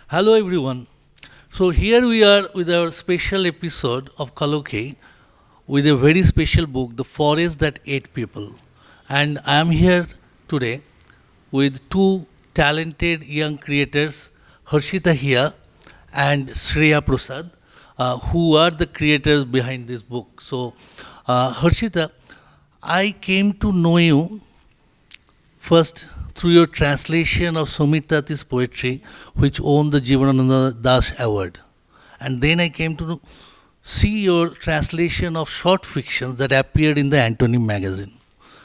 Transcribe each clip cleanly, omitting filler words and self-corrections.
Hello everyone. So here we are with our special episode of Kaloke with a very special book, The Forest That Ate People. And I am here today with two talented young creators, Harshita Hiya and Shreya Prasad, who are the creators behind this book. So, Harshita, I came to know you first, through your translation of Somitati's poetry, which won the Jivanananda Das Award. And then I came to see your translation of short fictions that appeared in the Antonym magazine.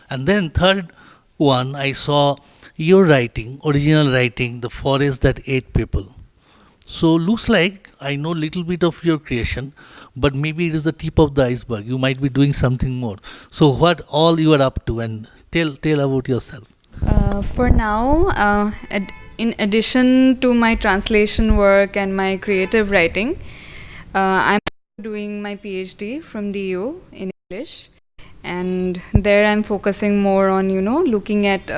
And then, third one, I saw your writing, original writing, The Forest That Ate People. So, looks like I know little bit of your creation, but maybe it is the tip of the iceberg. You might be doing something more. So, what all you are up to, and tell about yourself. For now, in addition to my translation work and my creative writing, I'm doing my PhD from DU in English, and there I'm focusing more on looking at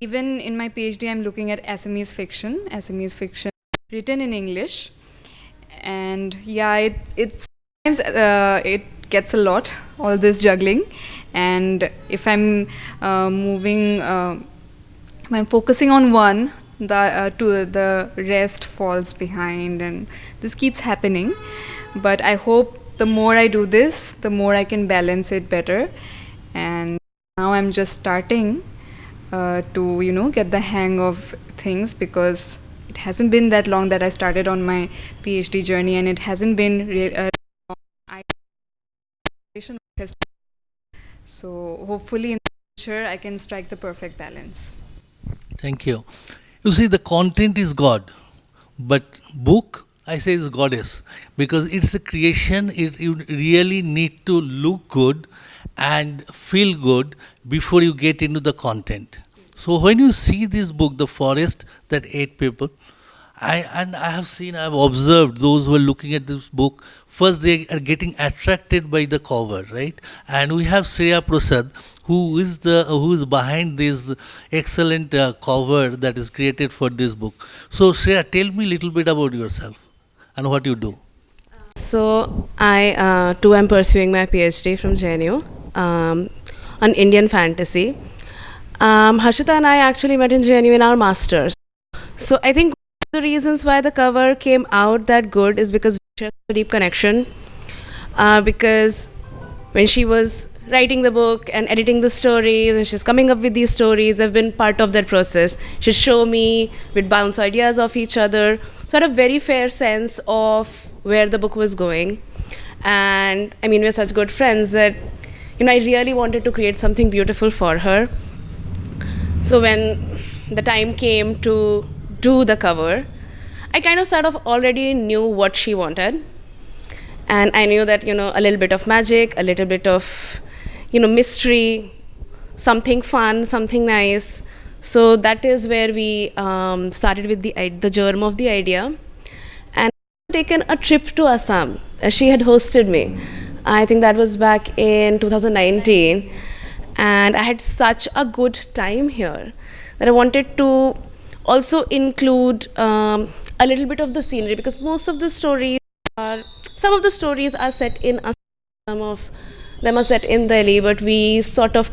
even in my PhD I'm looking at Assamese fiction written in English, and yeah, it's sometimes it gets a lot, all this juggling, and if I'm moving if I'm focusing on one, the rest falls behind, and this keeps happening. But I hope the more I do this, the more I can balance it better. And now I'm just starting to get the hang of things, because it hasn't been that long that I started on my PhD journey, and it hasn't been so hopefully in the future I can strike the perfect balance. Thank you. You see, the content is God, but book, I say, is goddess, because it's a creation. You really need to look good and feel good before you get into the content. So when you see this book, The Forest That Ate People, I have seen, I have observed those who are looking at this book. First, they are getting attracted by the cover, right? And we have Shreya Prasad, who is behind this excellent cover that is created for this book. So, Shreya, tell me a little bit about yourself and what you do. So I too am pursuing my PhD from JNU on Indian fantasy. Harshita and I actually met in JNU in our masters. So I think the reasons why the cover came out that good is because we share a deep connection. Because when she was writing the book and editing the stories, and she's coming up with these stories, I've been part of that process. She'd show me, we'd bounce ideas off each other. So I had a very fair sense of where the book was going. And I mean, we're such good friends that I really wanted to create something beautiful for her. So when the time came to do the cover, I kind of sort of already knew what she wanted. And I knew that, a little bit of magic, a little bit of, mystery, something fun, something nice. So that is where we started with the germ of the idea. And taken a trip to Assam. She had hosted me. I think that was back in 2019. And I had such a good time here that I wanted to also include a little bit of the scenery, because some of the stories are set in Assam, some of them are set in Delhi, but we sort of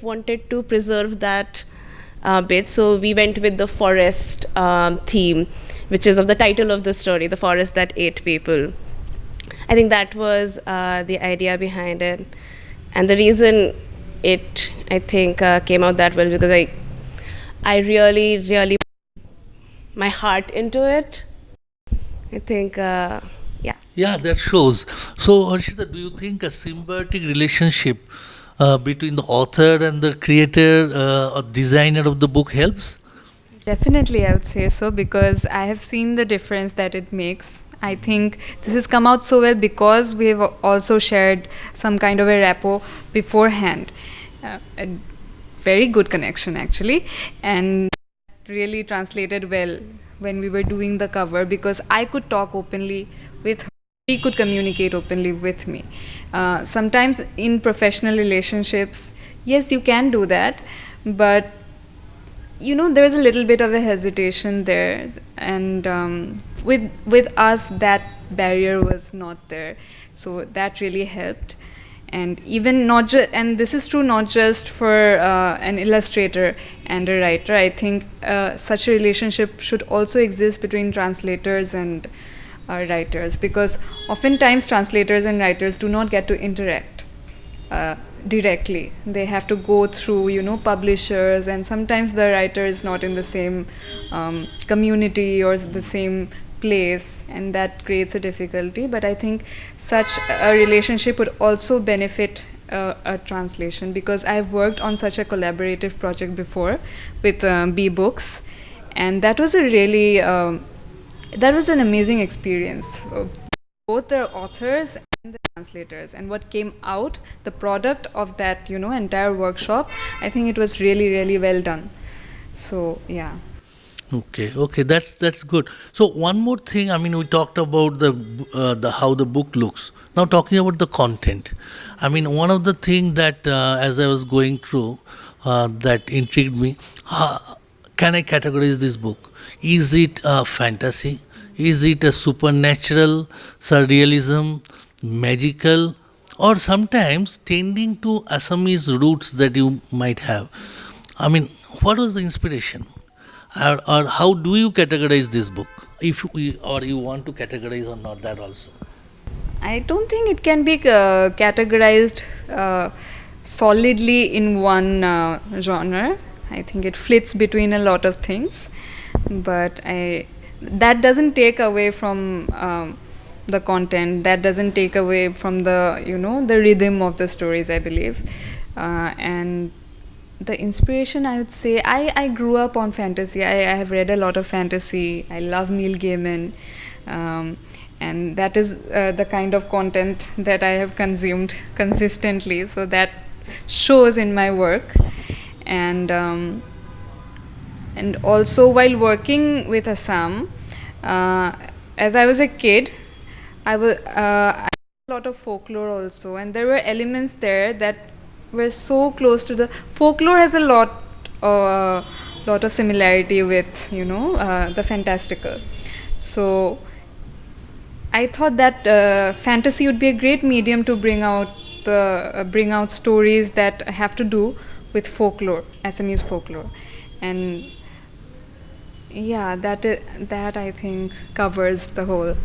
wanted to preserve that bit. So we went with the forest theme, which is of the title of the story, The Forest That Ate People. I think that was the idea behind it. And the reason it, I think, came out that well, because I really, really my heart into it. I think, yeah. Yeah, that shows. So, Harshita, do you think a symbiotic relationship between the author and the creator or designer of the book helps? Definitely, I would say so, because I have seen the difference that it makes. I think this has come out so well because we have also shared some kind of a rapport beforehand. A very good connection, actually, and really translated well when we were doing the cover, because I could talk openly with her. She could communicate openly with me. Sometimes in professional relationships, yes, you can do that, but there is a little bit of a hesitation there. and with us that barrier was not there, so that really helped. And even not just, and this is true not just for an illustrator and a writer. I think such a relationship should also exist between translators and writers, because oftentimes translators and writers do not get to interact directly. They have to go through, publishers, and sometimes the writer is not in the same community or the same place, and that creates a difficulty. But I think such a relationship would also benefit a translation, because I've worked on such a collaborative project before with B Books, and that was a really that was an amazing experience. Both the authors and the translators, and what came out, the product of that, entire workshop, I think it was really, really well done. So yeah. Okay, that's good. So one more thing, I mean, we talked about the how the book looks. Now talking about the content, I mean, one of the things that as I was going through that intrigued me, can I categorize this book? Is it a fantasy? Is it a supernatural, surrealism, magical, or sometimes tending to Assamese roots that you might have? I mean, what was the inspiration? Or how do you categorize this book? Or you want to categorize or not, that also? I don't think it can be categorized solidly in one genre. I think it flits between a lot of things, but that doesn't take away from the content. That doesn't take away from the the rhythm of the stories, I believe. And the inspiration, I would say, I grew up on fantasy. I have read a lot of fantasy. I love Neil Gaiman. And that is the kind of content that I have consumed consistently. So that shows in my work. And also while working with Assam, as I was a kid, I did a lot of folklore also, and there were elements there that were so close to the folklore. Has a lot of similarity with the fantastical. So I thought that fantasy would be a great medium to bring out stories that have to do with folklore, Assamese folklore, and yeah, that I think covers the whole.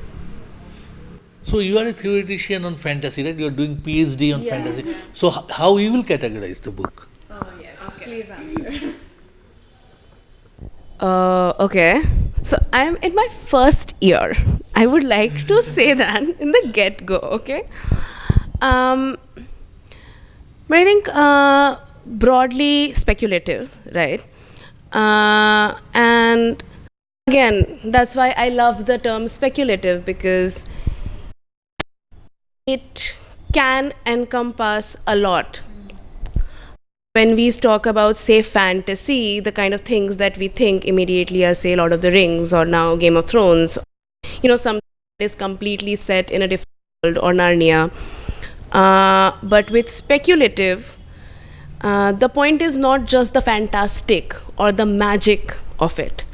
So you are a theoretician on fantasy, right? You are doing PhD on Yeah. fantasy. So how you will categorize the book? Oh yes, please answer. Okay. So I'm in my first year. I would like to say that in the get-go, okay? But I think broadly speculative, right? And again, that's why I love the term speculative, because it can encompass a lot. When we talk about, say, fantasy, the kind of things that we think immediately are, say, Lord of the Rings or now Game of Thrones, something that is completely set in a different world, or Narnia. But with speculative, the point is not just the fantastic or the magic of it.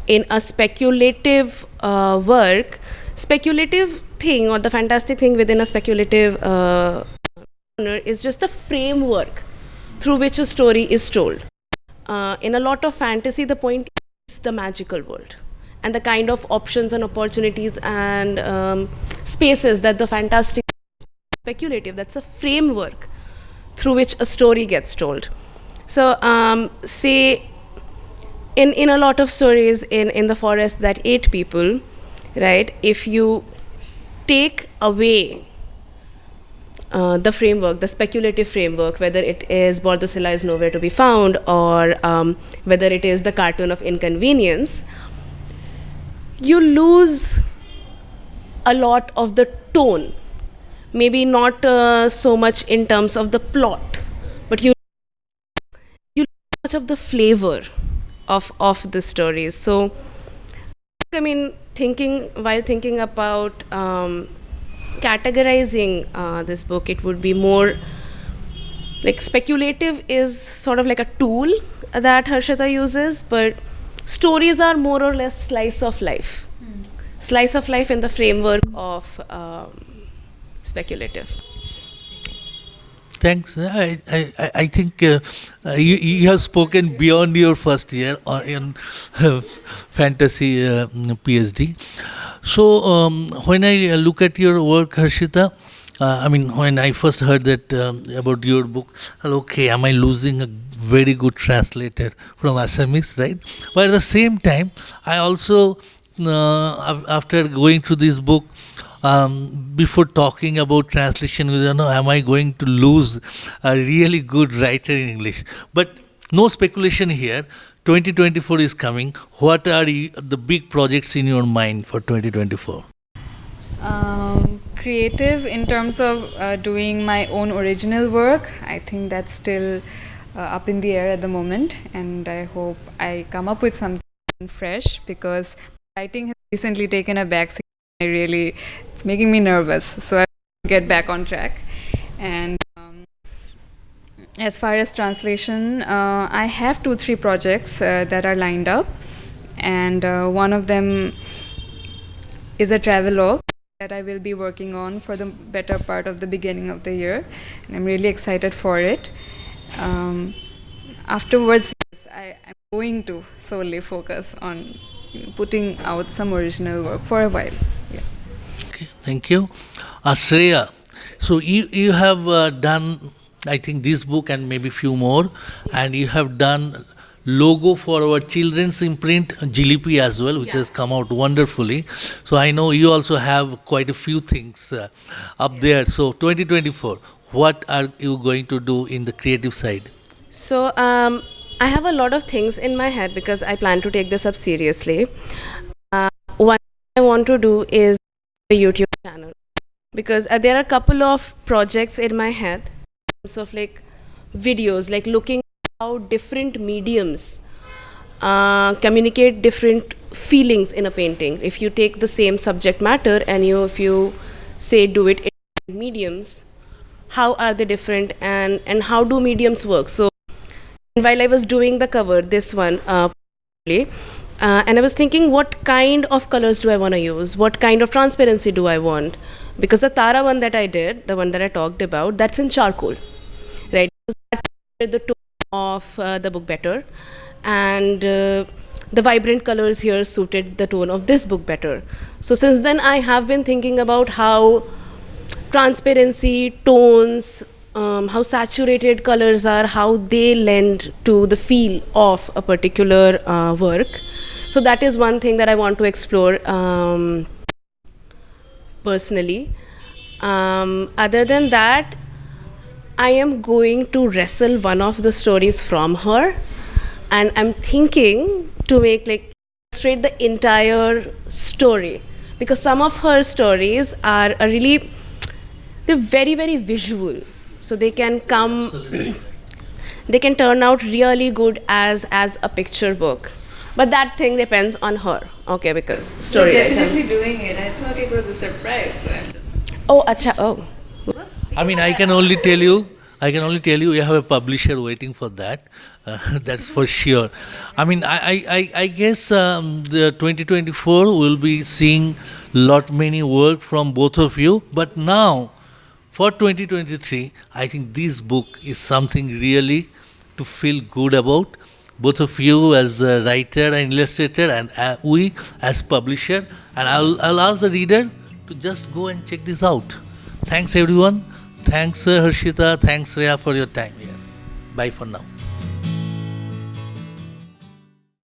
In a speculative work, speculative thing or the fantastic thing within a speculative genre is just a framework through which a story is told. In a lot of fantasy, the point is the magical world and the kind of options and opportunities and spaces that the fantastic speculative, that's a framework through which a story gets told. So say in a lot of stories in the forest that ate people, right, if you take away the framework, the speculative framework, whether it is Bordosilla is nowhere to be found, or whether it is the cartoon of inconvenience, you lose a lot of the tone. Maybe not so much in terms of the plot, but you lose much of the flavor of the stories. So, I mean, while thinking about categorizing this book, it would be more like speculative is sort of like a tool that Harshita uses, but stories are more or less slice of life in the framework of speculative. Thanks. I think you have spoken beyond your first year in fantasy PhD. So when I look at your work, Harshita, I mean, when I first heard that about your book, okay, am I losing a very good translator from Assamese, right? But at the same time, I also, after going through this book, before talking about translation, you know, am I going to lose a really good writer in English? But no speculation here. 2024 is coming. What are the big projects in your mind for 2024? Creative in terms of doing my own original work, I think that's still up in the air at the moment, and I hope I come up with something fresh because writing has recently taken a backseat. It's making me nervous, so I have to get back on track. And as far as translation, I have 2-3 projects that are lined up, and one of them is a travelogue that I will be working on for the better part of the beginning of the year, and I'm really excited for it. Afterwards, yes, I'm going to solely focus on putting out some original work for a while. Yeah. Okay, thank you. Shreya, so you have done, I think, this book and maybe few more, and you have done logo for our children's imprint Jilipi as well, which has come out wonderfully. So I know you also have quite a few things up there. So 2024, what are you going to do in the creative side? So I have a lot of things in my head because I plan to take this up seriously. One thing I want to do is a YouTube channel because there are a couple of projects in my head in terms of like videos, like looking at how different mediums communicate different feelings in a painting. If you take the same subject matter and if you say do it in different mediums, how are they different and how do mediums work? So while I was doing the cover, this one, and I was thinking, what kind of colors do I want to use? What kind of transparency do I want? Because the Tara one that I did, the one that I talked about, that's in charcoal, right? That made the tone of the book better, and the vibrant colors here suited the tone of this book better. So since then, I have been thinking about how transparency, tones, how saturated colors are, how they lend to the feel of a particular work. So that is one thing that I want to explore personally. Other than that, I am going to wrestle one of the stories from her, and I'm thinking to make like illustrate the entire story because some of her stories are really, they're very, very visual. So they can come, they can turn out really good as a picture book. But that thing depends on her, okay, because story. You're definitely doing it. I thought it was a surprise. Oh, acha, oh. Whoops. I mean, I can only tell you you have a publisher waiting for that. That's for sure. I mean, I guess the 2024 will be seeing many work from both of you. But now, for 2023, I think this book is something really to feel good about. Both of you as a writer and illustrator, and we as publisher. And I'll ask the readers to just go and check this out. Thanks everyone. Thanks Harshita. Thanks Shreya for your time here. Bye for now.